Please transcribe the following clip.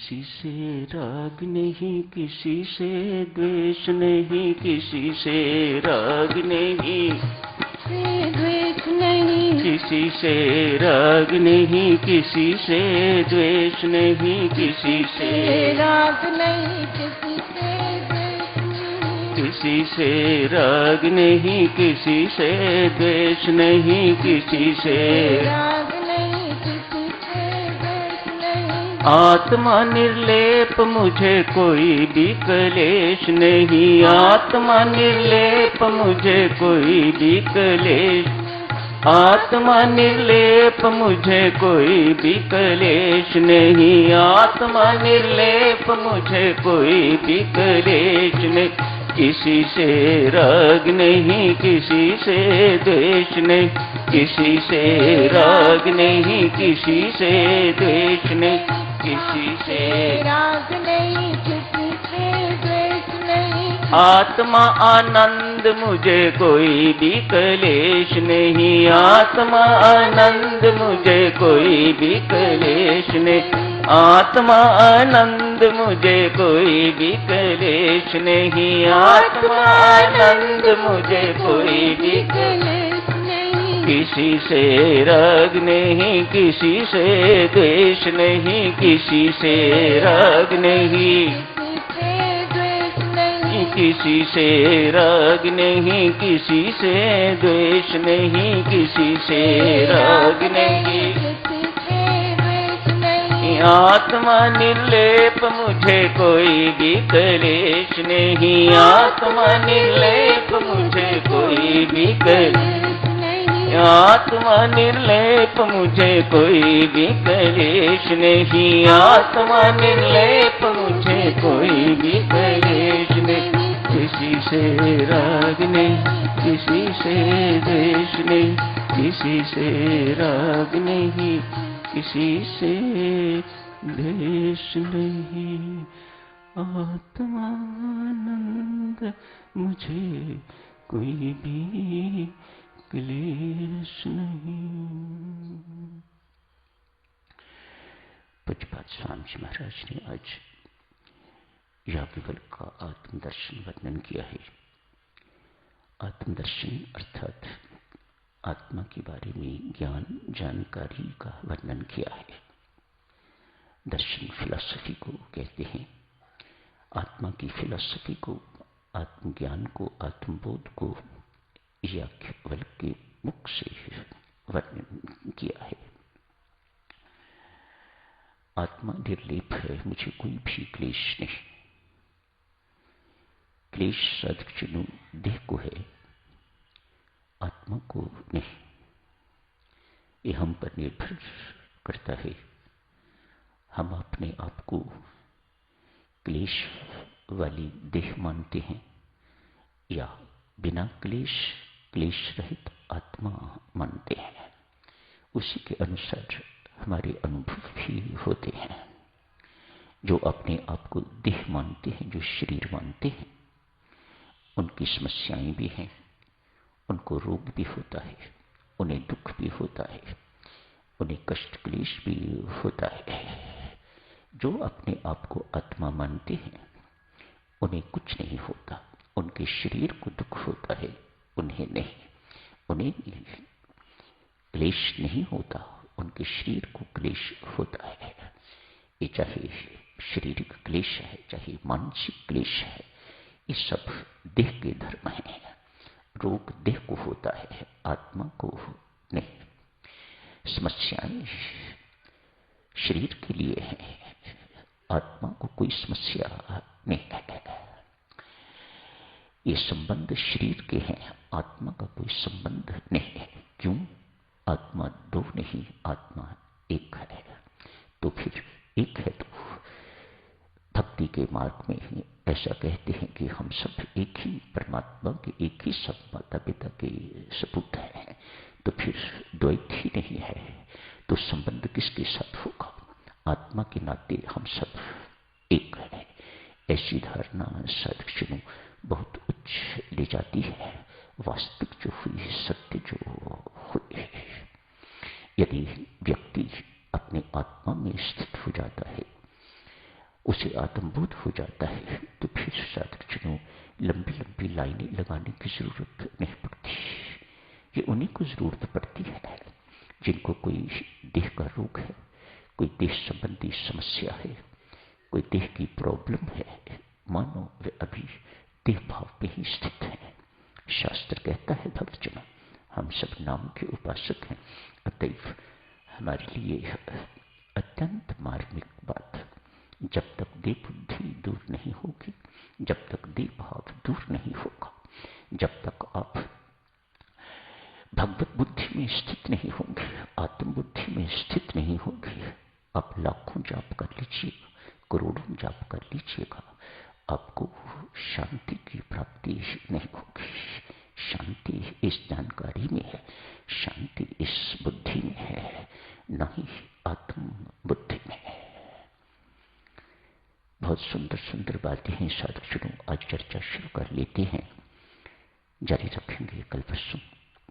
किसी से राग नहीं, किसी से द्वेष नहीं, किसी से राग नहीं, द्वेष नहीं, किसी से राग नहीं, किसी से द्वेष नहीं, किसी से राग नहीं, किसी से द्वेष नहीं, किसी से राग नहीं, किसी से द्वेष नहीं, किसी से राग नहीं, किसी से द्वेष नहीं। आत्मा निर्लेप मुझे कोई भी क्लेश नहीं, आत्मा निर्लेप मुझे कोई भी क्लेश, आत्मा निर्लेप मुझे कोई भी क्लेश नहीं, आत्मा निर्लेप मुझे कोई भी क्लेश नहीं। किसी से राग नहीं, किसी से द्वेष नहीं, किसी से राग नहीं, किसी से द्वेष नहीं, किसी से राग नहीं, किसी से द्वेष नहीं। आत्मा आनंद मुझे कोई भी क्लेश नहीं, आत्मा आनंद मुझे कोई भी क्लेश नहीं, आत्मा आनंद मुझे कोई भी क्लेश नहीं, आत्मा आनंद मुझे कोई भी क्लेश नहीं। किसी से राग नहीं, किसी से द्वेष नहीं, किसी से राग नहीं, किसी से राग नहीं, किसी से द्वेष नहीं, किसी से राग नहीं। आत्मा निर्लेप मुझे कोई भी क्लेश नहीं, आत्मा निर्लेप मुझे कोई भी क्लेश नहीं, आत्मा निर्लेप मुझे कोई भी क्लेश नहीं, आत्मा निर्लेप मुझे कोई भी क्लेश नहीं। किसी से राग नहीं, किसी से द्वेष नहीं, किसी से राग नहीं, किसी से द्वेष नहीं। आत्मानंद मुझे कोई भी क्लेश नहीं। पूज्यपाद स्वामी जी महाराज ने आज याज्ञवल्क्य का आत्मदर्शन वर्णन किया है। आत्मदर्शन अर्थात आत्मा के बारे में ज्ञान जानकारी का वर्णन किया है। दर्शन फिलॉसफी को कहते हैं। आत्मा की फिलॉसफी को, आत्मज्ञान को, आत्मबोध को याज्ञवल्क्य के मुख से वर्णन किया है। आत्मा निर्लेप है, मुझे कोई भी क्लेश नहीं। क्लेश साधक चिन्ह देह को है, आत्मा को नहीं। ये हम पर निर्भर करता है। हम अपने आप को क्लेश वाली देह मानते हैं या बिना क्लेश, क्लेश रहित आत्मा मानते हैं। उसी के अनुसार हमारे अनुभव भी होते हैं। जो अपने आप को देह मानते हैं, जो शरीर मानते हैं, उनकी समस्याएं भी हैं, उनको रोग भी होता है, उन्हें दुख भी होता है, उन्हें कष्ट क्लेश भी होता है। जो अपने आप को आत्मा मानते हैं उन्हें कुछ नहीं होता। उनके शरीर को दुख होता है, उन्हें नहीं। उन्हें क्लेश नहीं होता, उनके शरीर को क्लेश होता है। ये चाहे शारीरिक क्लेश है, चाहे मानसिक क्लेश है, ये सब देह के धर्म है। रोग देह को होता है, आत्मा को नहीं। समस्याएं शरीर के लिए है, आत्मा को कोई समस्या नहीं है। ये संबंध शरीर के हैं, आत्मा का कोई संबंध नहीं है। क्यों? आत्मा दो नहीं, आत्मा एक है। तो फिर एक है तो भक्ति के मार्ग में ऐसा कहते हैं कि हम सब एक ही परमात्मा के, एक ही सब माता पिता के सपूत हैं। तो फिर द्वैत ही नहीं है, तो संबंध किसके साथ होगा? आत्मा के नाते हम सब एक हैं। ऐसी धारणा साधक बहुत उच्च ले जाती है। वास्तविक जो हुई, सत्य जो हुई, यदि व्यक्ति अपने आत्मा में स्थित हो जाता है उसे आत्मबोध हो जाता है, तो फिर साधकजनों लंबी लंबी लाइनें लगाने की जरूरत नहीं पड़ती। ये उन्हीं को जरूरत पड़ती है जिनको कोई देह का रोग है, कोई देह संबंधी समस्या है, कोई देह की प्रॉब्लम है, मानो वे अभी देह भाव पे ही स्थित है। शास्त्र कहता है भक्तजनों, हम सब नाम के उपासक हैं, अतएव हमारे लिए अत्यंत मार्मिक बात, जब तक देह बुद्धि दूर नहीं होगी, जब तक देह भाव दूर नहीं होगा, जब तक आप भगवत बुद्धि में स्थित नहीं होंगे, आत्म बुद्धि में स्थित नहीं होंगे, आप लाखों जाप कर लीजिएगा, करोड़ों जाप कर लीजिएगा, आपको शांति की प्राप्ति नहीं होगी। शांति इस जानकारी में है, शांति इस बुद्धि में है, न ही आत्म बुद्धि में है। बहुत सुंदर सुंदर बातें हैं साधक। आज चर्चा शुरू कर लेते हैं, जारी रखेंगे कल परसों।